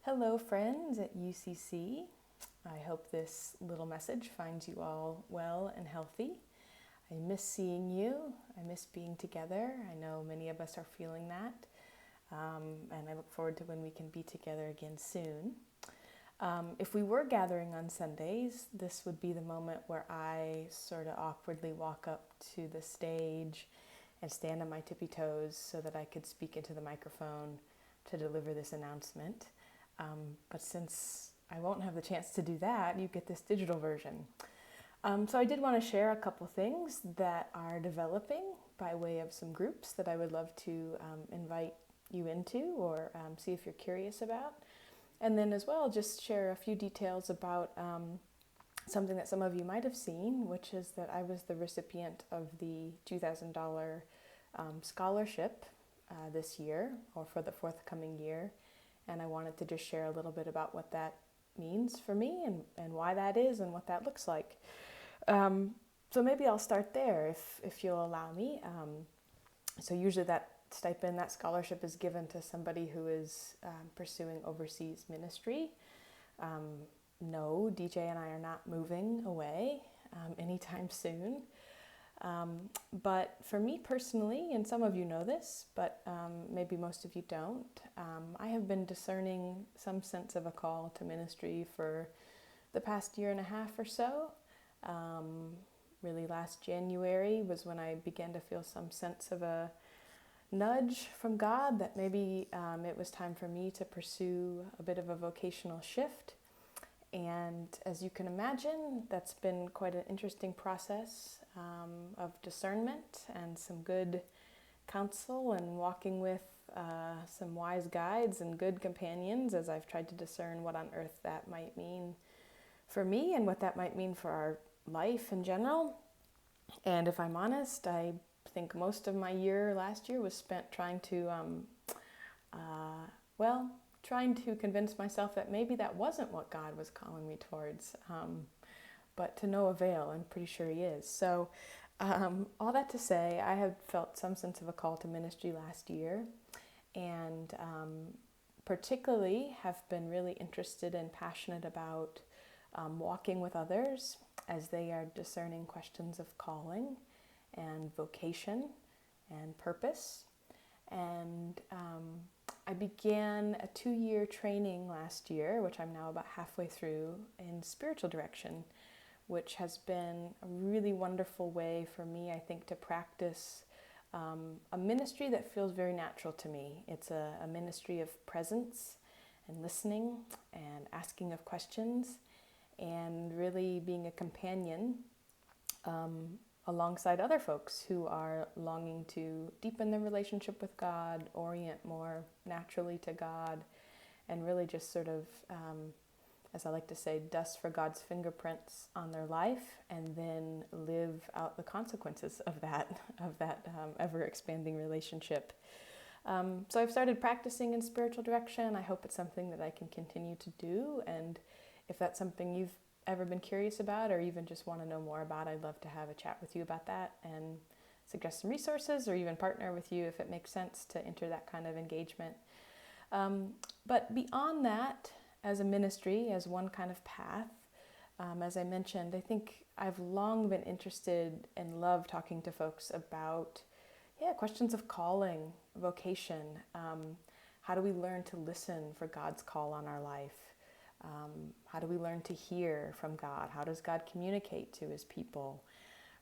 Hello, friends at UCC. I hope this little message finds you all well and healthy. I miss seeing you. I miss being together. I know many of us are feeling that. And I look forward to when we can be together again soon. If we were gathering on Sundays, this would be the moment where I sort of awkwardly walk up to the stage and stand on my tippy toes so that I could speak into the microphone to deliver this announcement. But since I won't have the chance to do that, you get this digital version. So I did want to share a couple things that are developing by way of some groups that I would love to invite you into or see if you're curious about. And then as well, just share a few details about something that some of you might have seen, which is that I was the recipient of the $2,000 scholarship this year, or for the forthcoming year. And I wanted to just share a little bit about what that means for me and why that is and what that looks like. So maybe I'll start there if you'll allow me. So usually that stipend, that scholarship is given to somebody who is pursuing overseas ministry. No, DJ and I are not moving away anytime soon. But for me personally, and some of you know this, but maybe most of you don't, I have been discerning some sense of a call to ministry for the past year and a half or so. Really last January was when I began to feel some sense of a nudge from God that maybe it was time for me to pursue a bit of a vocational shift. And as you can imagine, that's been quite an interesting process of discernment and some good counsel and walking with some wise guides and good companions as I've tried to discern what on earth that might mean for me and what that might mean for our life in general. And if I'm honest, I think most of my year last year was spent trying to convince myself that maybe that wasn't what God was calling me towards, but to no avail. I'm pretty sure He is. So all that to say, I have felt some sense of a call to ministry last year, and particularly have been really interested and passionate about walking with others as they are discerning questions of calling and vocation and purpose. And I began a 2-year training last year, which I'm now about halfway through, in spiritual direction, which has been a really wonderful way for me, I think, to practice a ministry that feels very natural to me. It's a ministry of presence and listening and asking of questions and really being a companion alongside other folks who are longing to deepen their relationship with God, orient more naturally to God, and really just sort of, as I like to say, dust for God's fingerprints on their life, and then live out the consequences of that ever-expanding relationship. So I've started practicing in spiritual direction. I hope it's something that I can continue to do, and if that's something you've ever been curious about or even just want to know more about, I'd love to have a chat with you about that and suggest some resources or even partner with you if it makes sense to enter that kind of engagement. But beyond that, as a ministry, as one kind of path, as I mentioned, I think I've long been interested and love talking to folks about questions of calling, vocation. How do we learn to listen for God's call on our life? How do we learn to hear from God? How does God communicate to His people?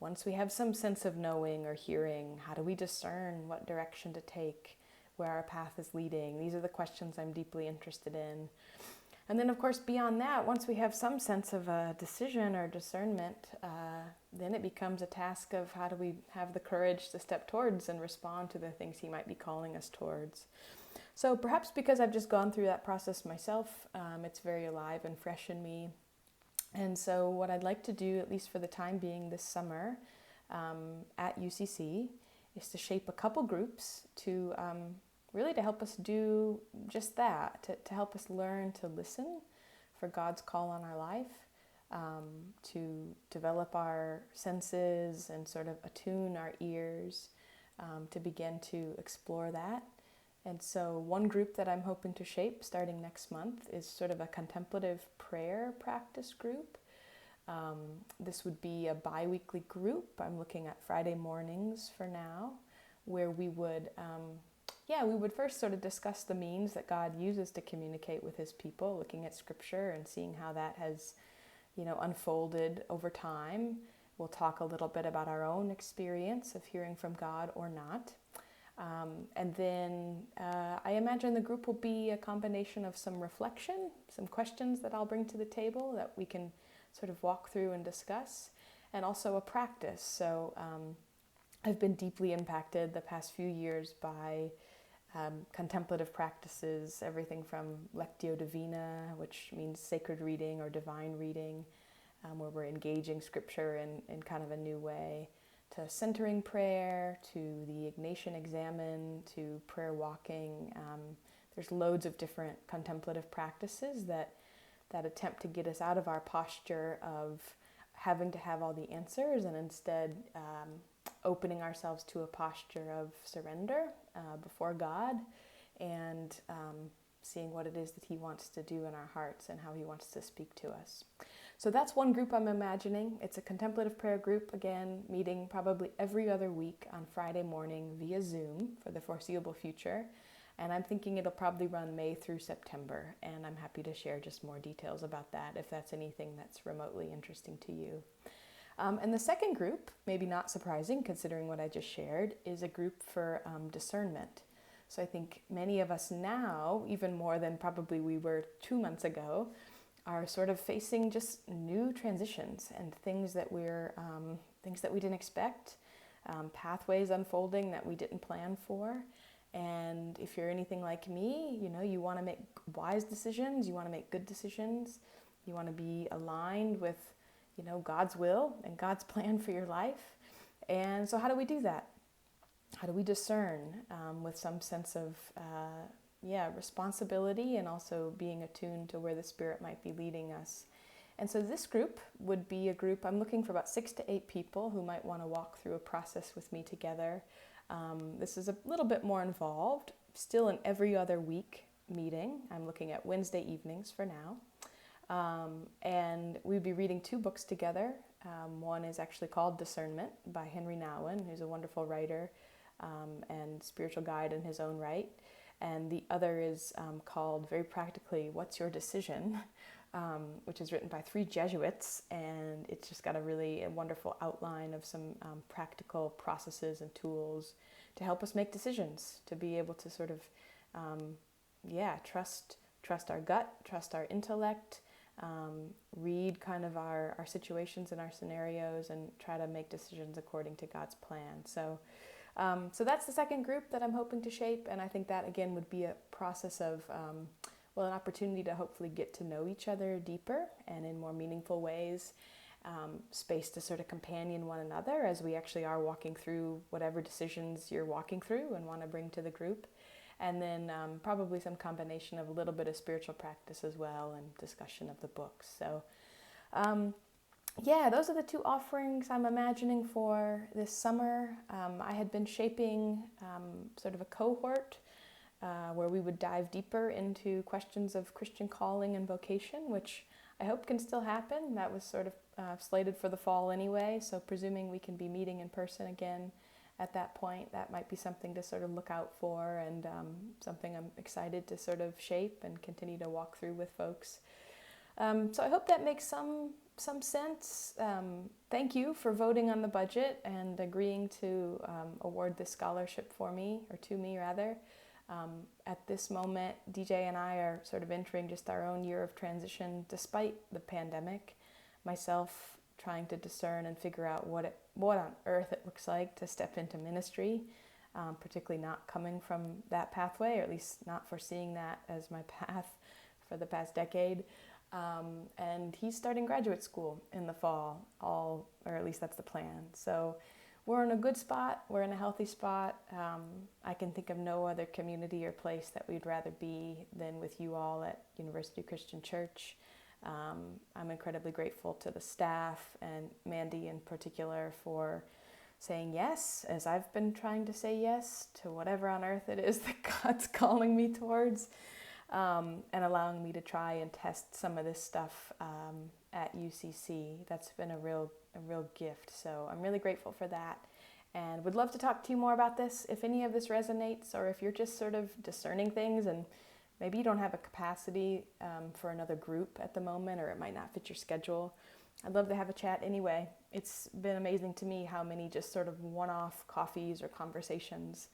Once we have some sense of knowing or hearing, how do we discern what direction to take, where our path is leading? These are the questions I'm deeply interested in. And then, of course, beyond that, once we have some sense of a decision or discernment, then it becomes a task of how do we have the courage to step towards and respond to the things He might be calling us towards. So perhaps because I've just gone through that process myself, it's very alive and fresh in me. And so what I'd like to do, at least for the time being this summer at UCC, is to shape a couple groups to really to help us do just that, to help us learn to listen for God's call on our life, to develop our senses and sort of attune our ears to begin to explore that. And so one group that I'm hoping to shape starting next month is sort of a contemplative prayer practice group. This would be a bi-weekly group. I'm looking at Friday mornings for now, where we would first sort of discuss the means that God uses to communicate with his people, looking at scripture and seeing how that has, unfolded over time. We'll talk a little bit about our own experience of hearing from God or not. And then I imagine the group will be a combination of some reflection, some questions that I'll bring to the table that we can sort of walk through and discuss, and also a practice. So I've been deeply impacted the past few years by contemplative practices, everything from Lectio Divina, which means sacred reading or divine reading, where we're engaging scripture in kind of a new way, to centering prayer, to the Ignatian Examen, to prayer walking. There's loads of different contemplative practices that attempt to get us out of our posture of having to have all the answers and instead opening ourselves to a posture of surrender before God and seeing what it is that he wants to do in our hearts and how he wants to speak to us. So that's one group I'm imagining. It's a contemplative prayer group, again, meeting probably every other week on Friday morning via Zoom for the foreseeable future. And I'm thinking it'll probably run May through September, and I'm happy to share just more details about that if that's anything that's remotely interesting to you. And the second group, maybe not surprising considering what I just shared, is a group for discernment. So I think many of us now, even more than probably we were 2 months ago, are sort of facing just new transitions and things that we didn't expect, pathways unfolding that we didn't plan for. And if you're anything like me, you want to make wise decisions, you want to make good decisions, you want to be aligned with, God's will and God's plan for your life. And so how do we do that? How do we discern with some sense of responsibility and also being attuned to where the Spirit might be leading us? And so this group would be a group, I'm looking for about 6 to 8 people who might want to walk through a process with me together. This is a little bit more involved, still an every other week meeting. I'm looking at Wednesday evenings for now. And we'd be reading 2 books together. One is actually called Discernment by Henry Nouwen, who's a wonderful writer and spiritual guide in his own right. And the other is called, very practically, What's Your Decision? Which is written by 3 Jesuits, and it's just got a wonderful outline of some practical processes and tools to help us make decisions, to be able to sort of, trust our gut, trust our intellect, read kind of our situations and our scenarios, and try to make decisions according to God's plan. So that's the second group that I'm hoping to shape, and I think that, again, would be a process of an opportunity to hopefully get to know each other deeper and in more meaningful ways, space to sort of companion one another as we actually are walking through whatever decisions you're walking through and want to bring to the group. And then probably some combination of a little bit of spiritual practice as well and discussion of the books. So those are the 2 offerings I'm imagining for this summer. I had been shaping sort of a cohort where we would dive deeper into questions of Christian calling and vocation, which I hope can still happen. That was sort of slated for the fall anyway, so presuming we can be meeting in person again at that point, that might be something to sort of look out for, and something I'm excited to sort of shape and continue to walk through with folks. So I hope that makes some sense. Thank you for voting on the budget and agreeing to award this scholarship for me, or to me rather. At this moment, DJ and I are sort of entering just our own year of transition despite the pandemic. Myself trying to discern and figure out what on earth it looks like to step into ministry, particularly not coming from that pathway, or at least not foreseeing that as my path for the past decade. And he's starting graduate school in the fall, or at least that's the plan. So we're in a good spot, we're in a healthy spot. I can think of no other community or place that we'd rather be than with you all at University Christian Church. I'm incredibly grateful to the staff and Mandy in particular for saying yes, as I've been trying to say yes to whatever on earth it is that God's calling me towards, and allowing me to try and test some of this stuff at UCC. That's been a real gift. So I'm really grateful for that, and would love to talk to you more about this. If any of this resonates, or if you're just sort of discerning things and maybe you don't have a capacity for another group at the moment, or it might not fit your schedule, I'd love to have a chat anyway. It's been amazing to me how many just sort of one-off coffees or conversations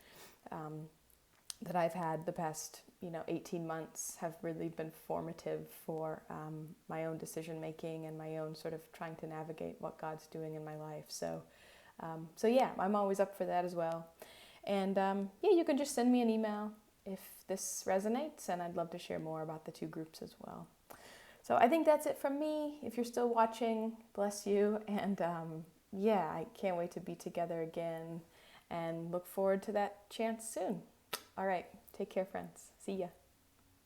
that I've had the past 18 months have really been formative for my own decision making and my own sort of trying to navigate what God's doing in my life. So yeah, I'm always up for that as well. And yeah, you can just send me an email if this resonates, and I'd love to share more about the two groups as well. So I think that's it from me. If you're still watching, bless you. And yeah, I can't wait to be together again and look forward to that chance soon. All right, take care, friends. See ya.